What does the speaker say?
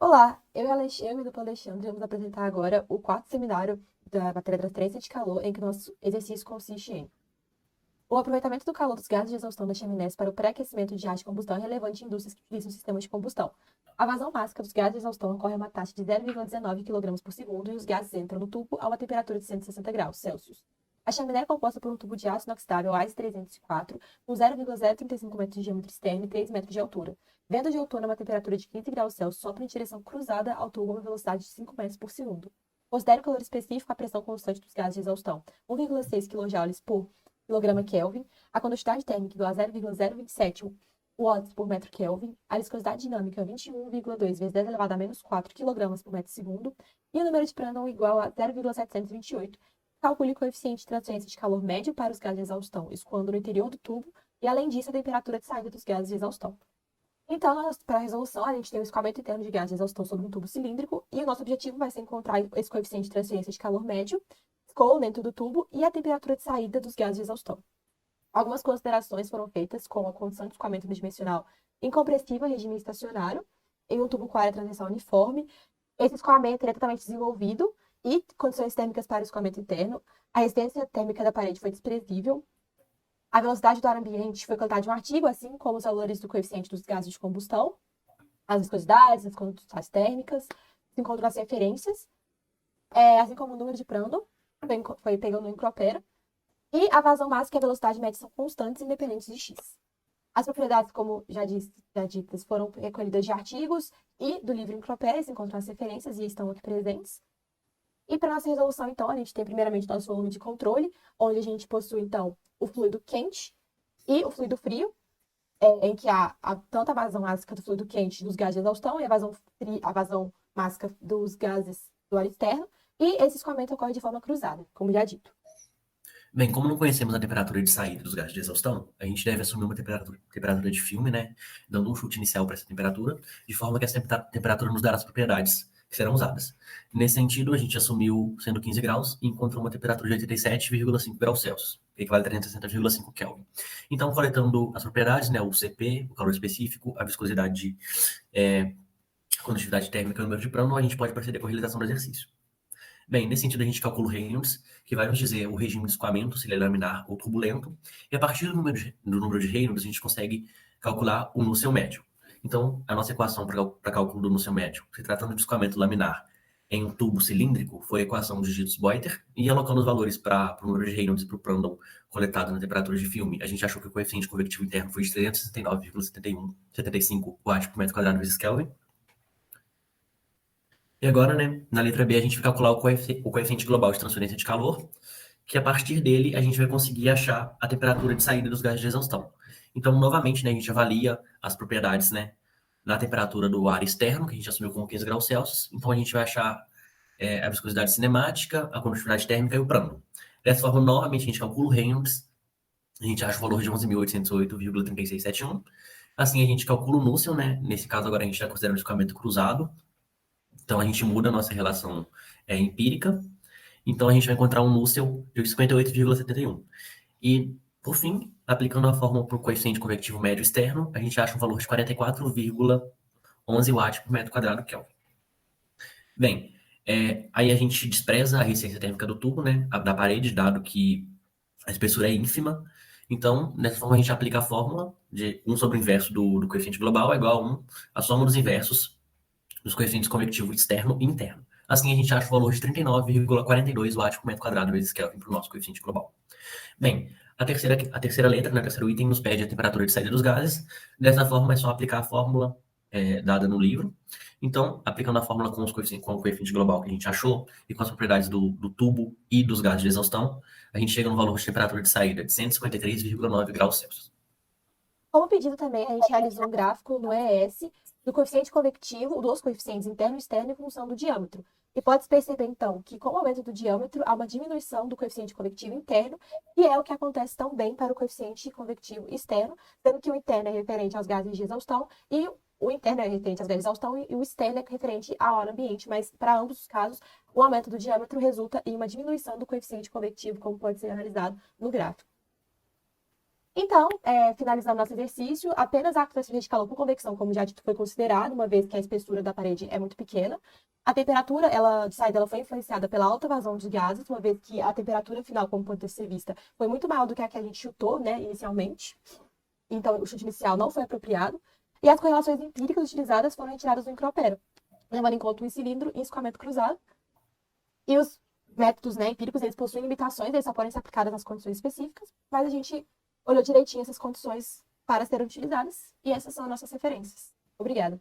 Olá, eu e o duplo Alexandre vamos apresentar agora o quarto seminário da matéria transferência de calor, em que nosso exercício consiste em o aproveitamento do calor dos gases de exaustão das chaminés para o pré-aquecimento de ar de combustão é relevante em indústrias que utilizam sistemas de combustão. A vazão máxima dos gases de exaustão ocorre a uma taxa de 0,19 kg por segundo e os gases entram no tubo a uma temperatura de 160 graus Celsius. A chaminé é composta por um tubo de aço inoxidável AIS 304 com 0,035 metros de diâmetro externo e 3 metros de altura. Vento de outono a uma temperatura de 15 graus Celsius sopra em direção cruzada ao tubo a uma velocidade de 5 metros por segundo. Considere o calor específico à pressão constante dos gases de exaustão, 1,6 kJ por quilograma Kelvin, a condutividade térmica igual a 0,027 watts por metro Kelvin, a viscosidade dinâmica 21,2 vezes 10 elevado a menos 4 kg por metro segundo, e o número de Prandtl igual a 0,728. Calcule o coeficiente de transferência de calor médio para os gases de exaustão, escoando no interior do tubo, e além disso, a temperatura de saída dos gases de exaustão. Então, para a resolução, a gente tem o escoamento interno de gases de exaustão sobre um tubo cilíndrico, e o nosso objetivo vai ser encontrar esse coeficiente de transferência de calor médio, escoa dentro do tubo e a temperatura de saída dos gases de exaustão. Algumas considerações foram feitas com a condição de escoamento bidimensional incompressível em regime estacionário, em um tubo com área transversal uniforme. Esse escoamento é totalmente desenvolvido e condições térmicas para o escoamento interno. A resistência térmica da parede foi desprezível. A velocidade do ar ambiente foi calculada de um artigo, assim como os valores do coeficiente dos gases de combustão, as viscosidades, as condições térmicas, se encontram as referências, assim como o número de Prandtl, foi pegando no micropera, e a vazão máxima e a velocidade média são constantes, independentes de x. As propriedades, como já ditas, foram recolhidas de artigos e do livro Micropera, se encontram as referências e estão aqui presentes. E para nossa resolução, então, a gente tem primeiramente nosso volume de controle, onde a gente possui, então, o fluido quente e o fluido frio, em que há tanto a vazão máxima do fluido quente dos gases de exaustão e a vazão máxima dos gases do ar externo, e esse escoamento ocorre de forma cruzada, como já dito. Bem, como não conhecemos a temperatura de saída dos gases de exaustão, a gente deve assumir uma temperatura de filme, né? Dando um chute inicial para essa temperatura, de forma que essa temperatura nos dará as propriedades que serão usadas. Nesse sentido, a gente assumiu sendo 15 graus e encontrou uma temperatura de 87,5 graus Celsius, que equivale a 360,5 Kelvin. Então, coletando as propriedades, né? O CP, o calor específico, a viscosidade, a condutividade térmica e o número de Prandtl, a gente pode proceder com a realização do exercício. Bem, nesse sentido, a gente calcula o Reynolds, que vai nos dizer o regime de escoamento, se ele é laminar ou turbulento, e a partir do número de Reynolds, a gente consegue calcular o núcleo médio. Então, a nossa equação para cálculo do núcleo médio, se tratando de escoamento laminar em um tubo cilíndrico, foi a equação de Gibbs-Boiter, e alocando os valores para o número de Reynolds e para o Prandtl coletado na temperatura de filme, a gente achou que o coeficiente convectivo interno foi de 369,75 watts por metro quadrado vezes Kelvin. E agora, né, na letra B, a gente vai calcular o coeficiente global de transferência de calor, que a partir dele a gente vai conseguir achar a temperatura de saída dos gases de exaustão. Então, novamente, né, a gente avalia as propriedades, né, na temperatura do ar externo, que a gente assumiu como 15 graus Celsius. Então, a gente vai achar a viscosidade cinemática, a condutividade térmica e o Prandtl. Dessa forma, novamente, a gente calcula o Reynolds, a gente acha o valor de 11.808,3671. Assim, a gente calcula o Nusselt, né? Nesse caso, agora a gente já considera um escoamento cruzado. Então, a gente muda a nossa relação empírica. Então, a gente vai encontrar um Nusselt de 58,71. E, por fim, aplicando a fórmula para o coeficiente convectivo médio externo, a gente acha um valor de 44,11 watts por metro quadrado Kelvin. Bem, aí a gente despreza a resistência térmica do tubo, né, da parede, dado que a espessura é ínfima. Então, dessa forma, a gente aplica a fórmula de 1 sobre o inverso do coeficiente global é igual a 1, a soma dos inversos dos coeficientes convectivo externo e interno. Assim, a gente acha o valor de 39,42 watts por metro quadrado vezes Kelvin para o nosso coeficiente global. Bem, a terceira letra, né, o terceiro item, nos pede a temperatura de saída dos gases. Dessa forma, é só aplicar a fórmula dada no livro. Então, aplicando a fórmula com o coeficiente global que a gente achou e com as propriedades do tubo e dos gases de exaustão, a gente chega no valor de temperatura de saída de 153,9 graus Celsius. Como pedido também, a gente realizou um gráfico no ES do coeficiente convectivo, dos coeficientes interno e externo em função do diâmetro. E pode-se perceber, então, que com o aumento do diâmetro, há uma diminuição do coeficiente convectivo interno, e é o que acontece também para o coeficiente convectivo externo, sendo que o interno é referente aos gases de exaustão e o interno é referente aos gases de exaustão e o externo é referente ao ar ambiente, mas para ambos os casos, o aumento do diâmetro resulta em uma diminuição do coeficiente convectivo, como pode ser analisado no gráfico. Então, finalizando nosso exercício, apenas a transferência de calor por convecção, como já dito, foi considerado, uma vez que a espessura da parede é muito pequena. A temperatura de saída ela foi influenciada pela alta vazão dos gases, uma vez que a temperatura final, como pode ser vista, foi muito maior do que a que a gente chutou, né, inicialmente. Então, o chute inicial não foi apropriado. E as correlações empíricas utilizadas foram retiradas do microopera, levando em conta um cilindro e escoamento cruzado. E os métodos, né, empíricos, eles possuem limitações, eles só podem ser aplicados nas condições específicas, mas a gente olhou direitinho essas condições para serem utilizadas, e essas são as nossas referências. Obrigada.